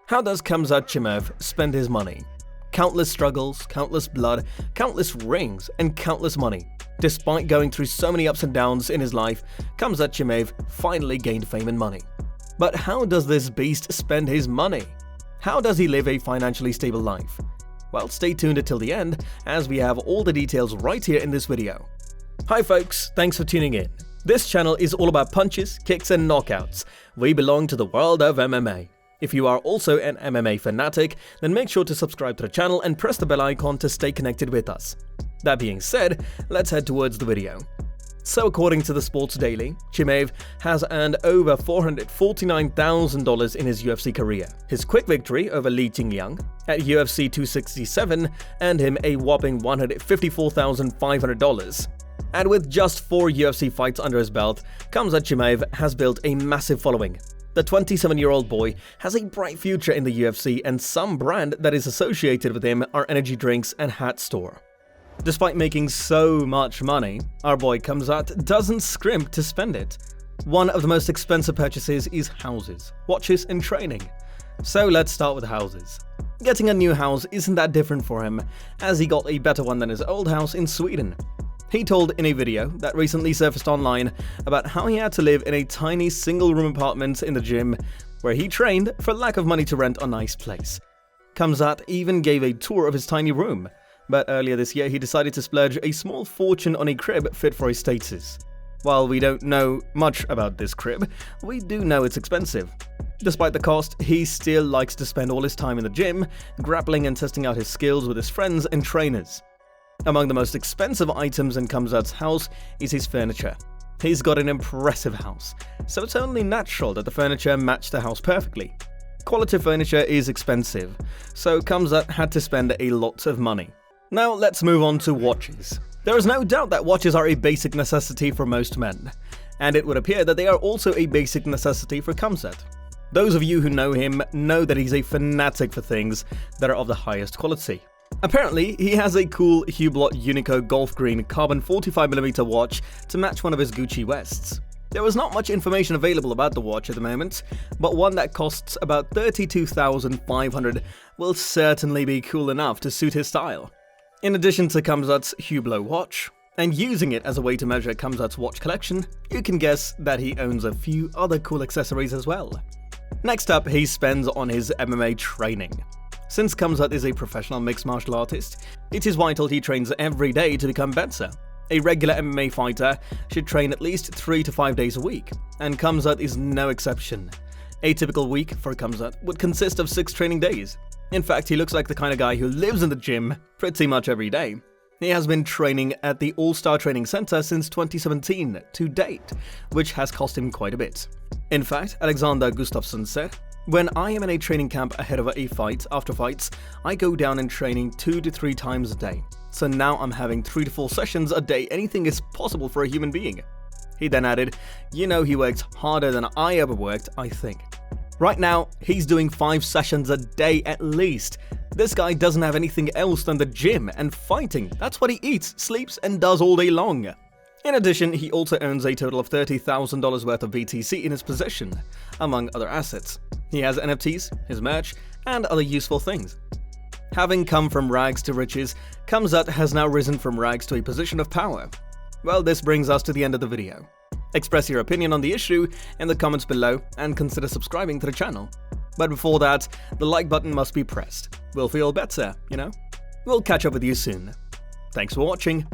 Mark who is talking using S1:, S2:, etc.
S1: How does Khamzat Chimaev spend his money? Countless struggles, countless blood, countless rings, and countless money. Despite going through so many ups and downs in his life, Khamzat Chimaev finally gained fame and money. But how does this beast spend his money? How does he live a financially stable life? Well, stay tuned until the end, as we have all the details right here in this video. Hi folks, thanks for tuning in. This channel is all about punches, kicks and knockouts. We belong to the world of MMA. If you are also an MMA fanatic, then make sure to subscribe to the channel and press the bell icon to stay connected with us. That being said, let's head towards the video. So according to the Sports Daily, Chimaev has earned over $449,000 in his UFC career. His quick victory over Li Jingliang at UFC 267 earned him a whopping $154,500. And with just 4 UFC fights under his belt, Khamzat Chimaev has built a massive following. The 27-year-old boy has a bright future in the UFC, and some brand that is associated with him are energy drinks and hat store. Despite making so much money, our boy Khamzat doesn't scrimp to spend it. One of the most expensive purchases is houses, watches and training. So let's start with houses. Getting a new house isn't that different for him, as he got a better one than his old house in Sweden. He told in a video that recently surfaced online about how he had to live in a tiny single-room apartment in the gym where he trained for lack of money to rent a nice place. Khamzat even gave a tour of his tiny room, but earlier this year he decided to splurge a small fortune on a crib fit for his status. While we don't know much about this crib, we do know it's expensive. Despite the cost, he still likes to spend all his time in the gym, grappling and testing out his skills with his friends and trainers. Among the most expensive items in Khamzat's house is his furniture. He's got an impressive house, so it's only natural that the furniture matched the house perfectly. Quality furniture is expensive, so Khamzat had to spend a lot of money. Now let's move on to watches. There is no doubt that watches are a basic necessity for most men, and it would appear that they are also a basic necessity for Khamzat. Those of you who know him know that he's a fanatic for things that are of the highest quality. Apparently, he has a cool Hublot Unico Golf Green carbon 45mm watch to match one of his Gucci vests. There was not much information available about the watch at the moment, but one that costs about $32,500 will certainly be cool enough to suit his style. In addition to Khamzat's Hublot watch, and using it as a way to measure Khamzat's watch collection, you can guess that he owns a few other cool accessories as well. Next up, he spends on his MMA training. Since Khamzat is a professional mixed martial artist, it is vital he trains every day to become better. A regular MMA fighter should train at least 3 to 5 days a week, and Khamzat is no exception. A typical week for Khamzat would consist of 6 training days. In fact, he looks like the kind of guy who lives in the gym pretty much every day. He has been training at the All-Star Training Center since 2017 to date, which has cost him quite a bit. In fact, Alexander Gustafsson said, "When I am in a training camp ahead of a fight, after fights, I go down in training 2 to 3 times a day. So now I'm having 3 to 4 sessions a day. Anything is possible for a human being." He then added, "You know, he works harder than I ever worked, I think." Right now, he's doing 5 sessions a day at least. This guy doesn't have anything else than the gym and fighting. That's what he eats, sleeps, and does all day long. In addition, he also owns a total of $30,000 worth of BTC in his possession, among other assets. He has NFTs, his merch, and other useful things. Having come from rags to riches, Khamzat has now risen from rags to a position of power. Well, this brings us to the end of the video. Express your opinion on the issue in the comments below and consider subscribing to the channel. But before that, the like button must be pressed. We'll feel better, you know? We'll catch up with you soon. Thanks for watching.